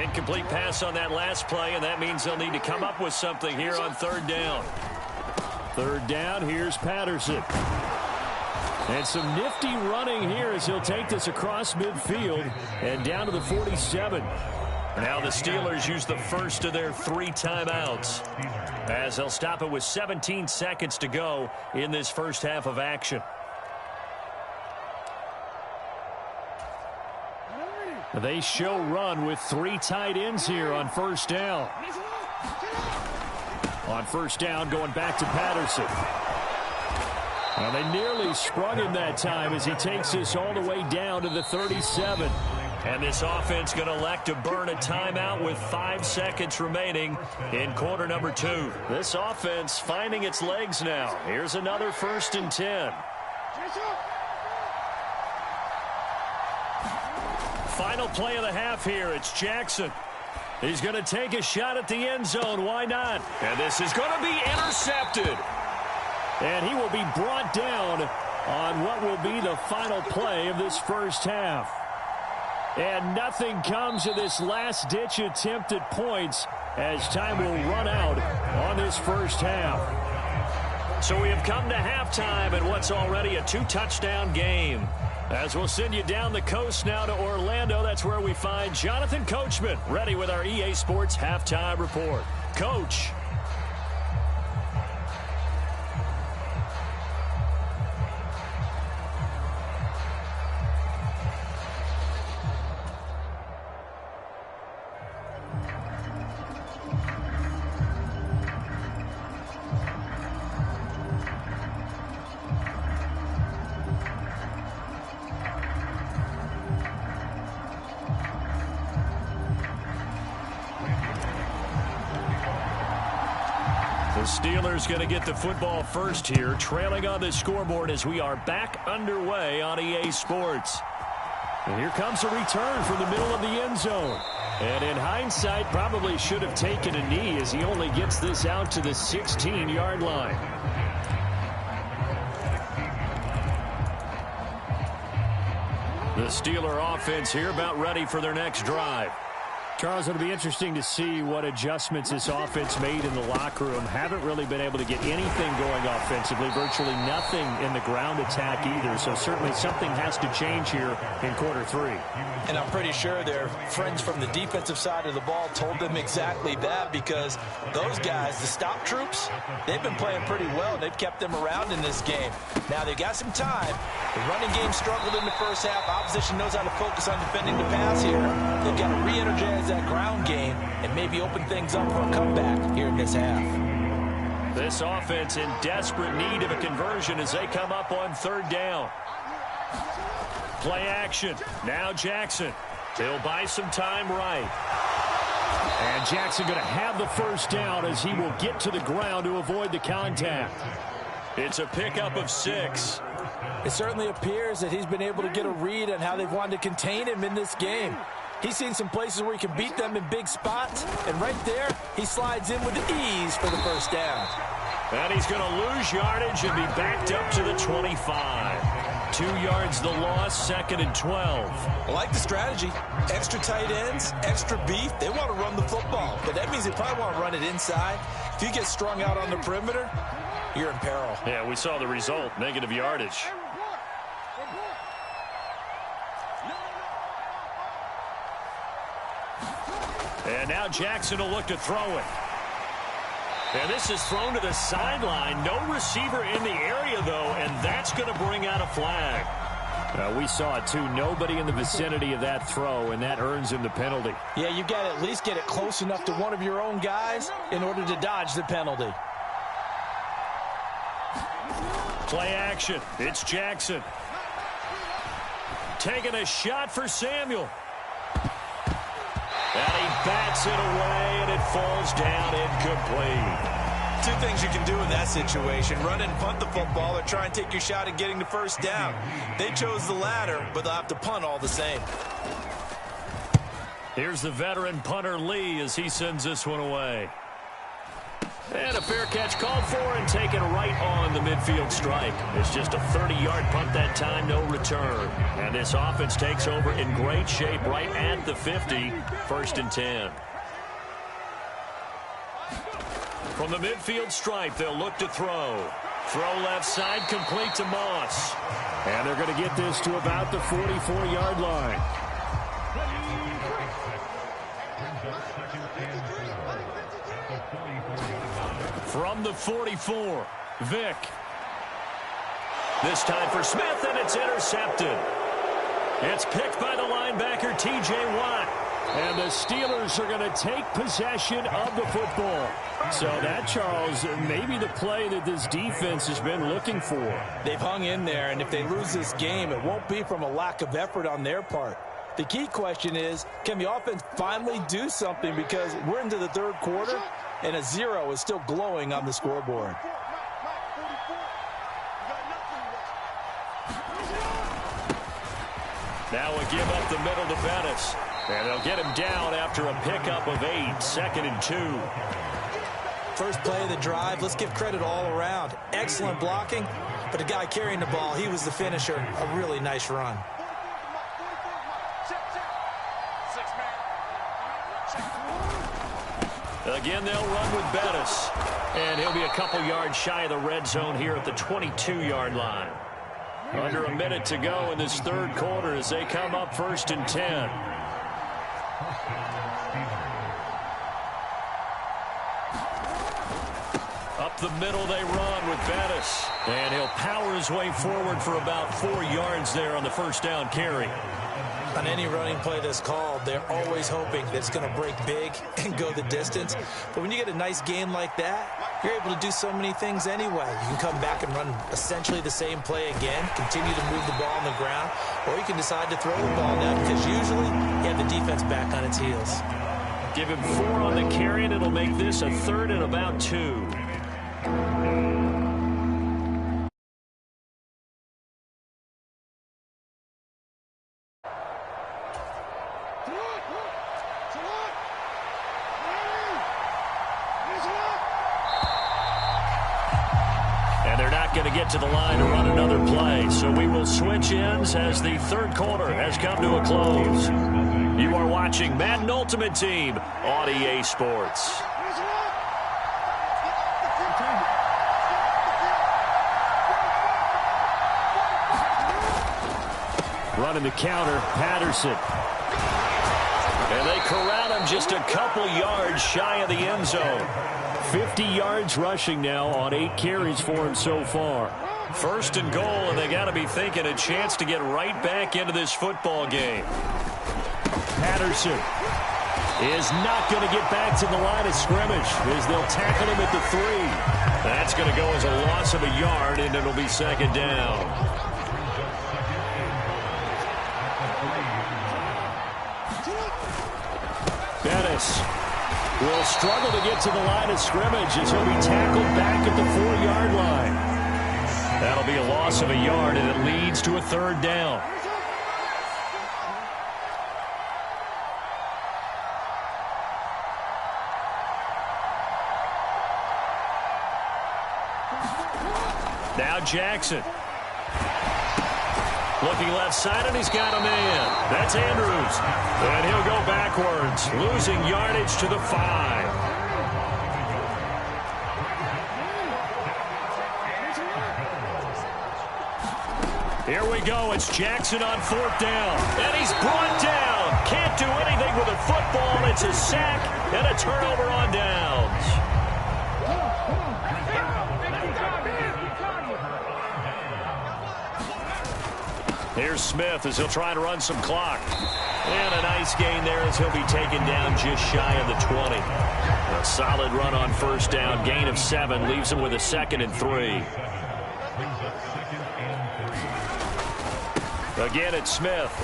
Incomplete pass on that last play, and that means they'll need to come up with something here on third down. Third down, here's Patterson. And some nifty running here as he'll take this across midfield and down to the 47. Now the Steelers use the first of their 3 timeouts as they'll stop it with 17 seconds to go in this first half of action. They show run with 3 tight ends here on first down. On first down, going back to Patterson. Well, they nearly sprung him that time as he takes this all the way down to the 37. And this offense going to elect to burn a timeout with 5 seconds remaining in quarter number 2. This offense finding its legs now. Here's another 1st and 10. Final play of the half here. It's Jackson. He's going to take a shot at the end zone. Why not? And this is going to be intercepted. And he will be brought down on what will be the final play of this first half. And nothing comes of this last-ditch attempt at points as time will run out on this first half. So we have come to halftime in what's already a 2-touchdown game. As we'll send you down the coast now to Orlando, that's where we find Jonathan Coachman ready with our EA Sports Halftime Report. Coach. The Steelers going to get the football first here, trailing on the scoreboard as we are back underway on EA Sports. And here comes a return from the middle of the end zone. And in hindsight, probably should have taken a knee as he only gets this out to the 16-yard line. The Steeler offense here about ready for their next drive. Charles, it'll be interesting to see what adjustments this offense made in the locker room. Haven't really been able to get anything going offensively, virtually nothing in the ground attack either. So certainly something has to change here in quarter 3. And I'm pretty sure their friends from the defensive side of the ball told them exactly that, because those guys, the stop troops, they've been playing pretty well. They've kept them around in this game. Now they've got some time. The running game struggled in the first half. Opposition knows how to focus on defending the pass here. They've got to re-energize that ground game and maybe open things up for a comeback here in this half. This offense in desperate need of a conversion as they come up on third down. Play action. Now Jackson. He'll buy some time right. And Jackson going to have the first down as he will get to the ground to avoid the contact. It's a pickup of 6. It certainly appears that he's been able to get a read on how they've wanted to contain him in this game. He's seen some places where he can beat them in big spots, and right there, he slides in with ease for the first down. And he's going to lose yardage and be backed up to the 25. 2 yards the loss, 2nd and 12. I like the strategy. Extra tight ends, extra beef. They want to run the football, but that means they probably want to run it inside. If you get strung out on the perimeter, you're in peril. Yeah, we saw the result, negative yardage. And now Jackson will look to throw it. And this is thrown to the sideline. No receiver in the area, though, and that's going to bring out a flag. We saw it, too. Nobody in the vicinity of that throw, and that earns him the penalty. Yeah, you've got to at least get it close enough to one of your own guys in order to dodge the penalty. Play action. It's Jackson. Taking a shot for Samuel. And he bats it away, and it falls down incomplete. 2 things you can do in that situation: run and punt the football, or try and take your shot at getting the first down. They chose the latter, but they'll have to punt all the same. Here's the veteran punter Lee as he sends this one away. And a fair catch called for and taken right on the midfield stripe. It's just a 30-yard punt that time, no return. And this offense takes over in great shape right at the 50, 1st and 10. From the midfield stripe, they'll look to throw. Throw left side, complete to Moss. And they're going to get this to about the 44-yard line. From the 44, Vick. This time for Smith, and it's intercepted. It's picked by the linebacker, T.J. Watt. And the Steelers are going to take possession of the football. So that, Charles, maybe the play that this defense has been looking for. They've hung in there, and if they lose this game, it won't be from a lack of effort on their part. The key question is, can the offense finally do something? Because we're into the 3rd quarter, and a 0 is still glowing on the scoreboard. Now a give up the middle to Bettis. And they'll get him down after a pickup of 8, 2nd and 2. First play of the drive, let's give credit all around. Excellent blocking, but the guy carrying the ball, he was the finisher. A really nice run. Again, they'll run with Bettis. And he'll be a couple yards shy of the red zone here at the 22-yard line. Under a minute to go in this 3rd quarter as they come up 1st and 10. Up the middle they run with Bettis. And he'll power his way forward for about 4 yards there on the 1st down carry. On any running play that's called, they're always hoping that it's going to break big and go the distance. But when you get a nice gain like that, you're able to do so many things anyway. You can come back and run essentially the same play again, continue to move the ball on the ground, or you can decide to throw the ball down because usually you have the defense back on its heels. Give him 4 on the carry, and it'll make this a 3rd and about 2. Going to get to the line to run another play. So we will switch ends as the 3rd quarter has come to a close. You are watching Madden Ultimate Team on EA Sports. Running the counter, Patterson. And they corral him just a couple yards shy of the end zone. 50 yards rushing now on 8 carries for him so far. 1st and goal, and they got to be thinking a chance to get right back into this football game. Patterson is not going to get back to the line of scrimmage as they'll tackle him at the 3. That's going to go as a loss of a yard, and it'll be 2nd down. Bettis will struggle to get to the line of scrimmage as he'll be tackled back at the 4-yard line. That'll be a loss of a yard, and it leads to a 3rd down. Now Jackson. Looking left side, and he's got a man. That's Andrews. And he'll go backwards, losing yardage to the 5. Here we go. It's Jackson on 4th down. And he's brought down. Can't do anything with a football. It's a sack and a turnover on downs. Here's Smith as he'll try to run some clock. And a nice gain there as he'll be taken down just shy of the 20. A solid run on 1st down. Gain of 7 leaves him with a 2nd and 3. Again, it's Smith.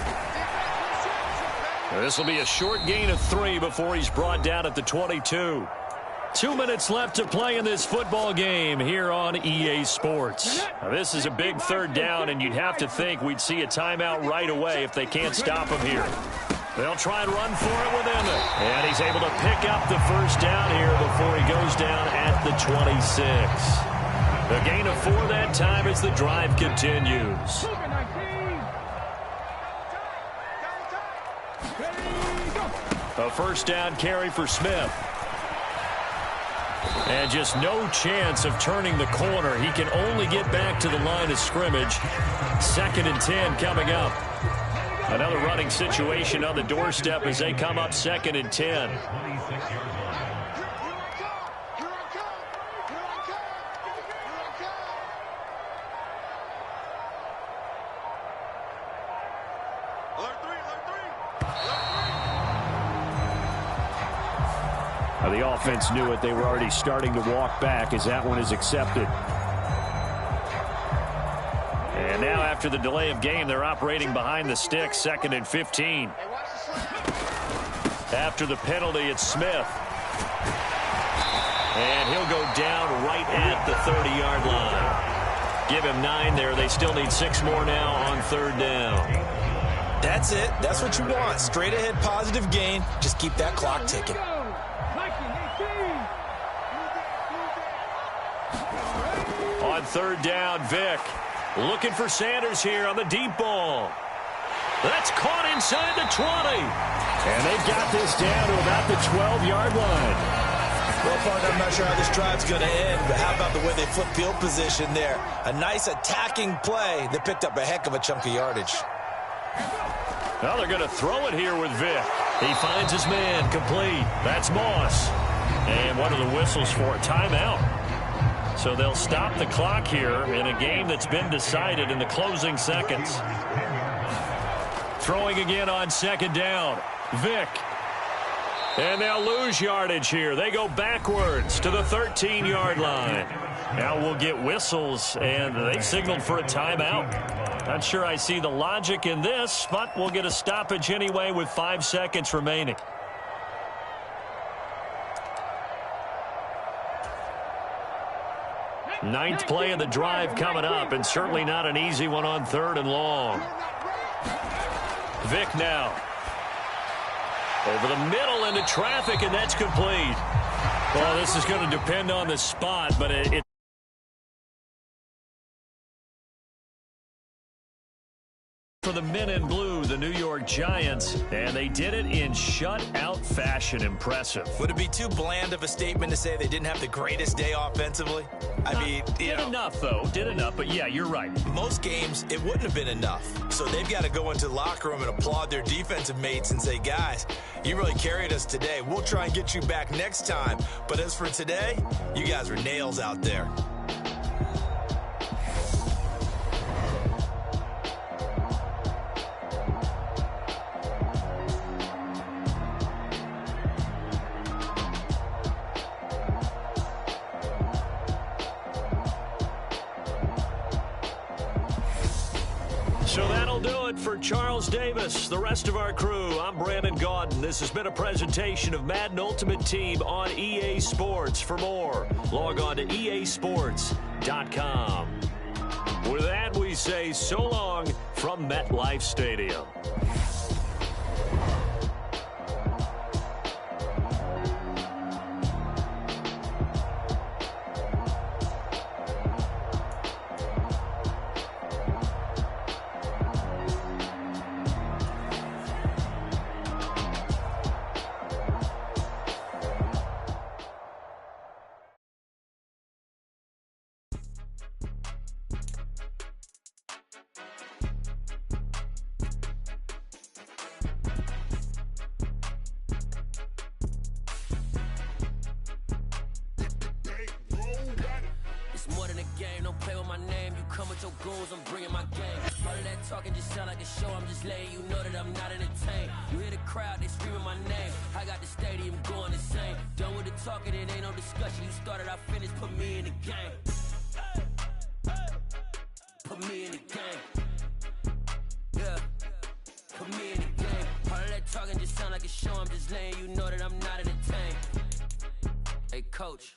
This will be a short gain of 3 before he's brought down at the 22. 2 minutes left to play in this football game here on EA Sports. Now, this is a big 3rd down, and you'd have to think we'd see a timeout right away if they can't stop him here. They'll try and run for it within it. And he's able to pick up the first down here before he goes down at the 26. A gain of 4 that time as the drive continues. A first down carry for Smith. And just no chance of turning the corner. He can only get back to the line of scrimmage. 2nd and 10 coming up. Another running situation on the doorstep as they come up 2nd and 10. The offense knew it. They were already starting to walk back as that one is accepted. And now after the delay of game, they're operating behind the sticks, 2nd and 15. After the penalty, it's Smith. And he'll go down right at the 30-yard line. Give him 9 there. They still need 6 more now on 3rd down. That's it. That's what you want. Straight ahead positive gain. Just keep that clock ticking. On 3rd down, Vick looking for Sanders here on the deep ball. That's caught inside the 20. And they've got this down to about the 12-yard line. Well, partner, I'm not sure how this drive's going to end, but how about the way they flip field position there? A nice attacking play that picked up a heck of a chunk of yardage. Well, they're going to throw it here with Vick. He finds his man complete. That's Moss. And one of the whistles for a timeout. So they'll stop the clock here in a game that's been decided in the closing seconds. Throwing again on 2nd down. Vick. And they'll lose yardage here. They go backwards to the 13-yard line. Now we'll get whistles, and they've signaled for a timeout. Not sure I see the logic in this, but we'll get a stoppage anyway with 5 seconds remaining. Ninth play of the drive coming up, and certainly not an easy one on 3rd and long. Vick now. Over the middle into traffic, and that's complete. Well, this is going to depend on the spot, but it for the men in blue, the New York Giants, and they did it in shutout fashion. Impressive. Would it be too bland of a statement to say they didn't have the greatest day offensively? I mean, did enough, though. Did enough, but yeah, you're right. Most games, it wouldn't have been enough. So they've got to go into the locker room and applaud their defensive mates and say, guys, you really carried us today. We'll try and get you back next time. But as for today, you guys are nails out there. So that'll do it for Charles Davis, the rest of our crew. I'm Brandon Gaudin. This has been a presentation of Madden Ultimate Team on EA Sports. For more, log on to easports.com. With that, we say so long from MetLife Stadium. Don't play with my name, you come with your goons, I'm bringing my game. All of that talking just sound like a show, I'm just letting you know that I'm not entertained. You hear the crowd, they screaming my name. I got the stadium going insane. Done with the talking, it ain't no discussion. You started, I finished, put me in the game. Put me in the game. Yeah, put me in the game. All of that talking just sound like a show, I'm just letting you know that I'm not entertained. Hey, coach.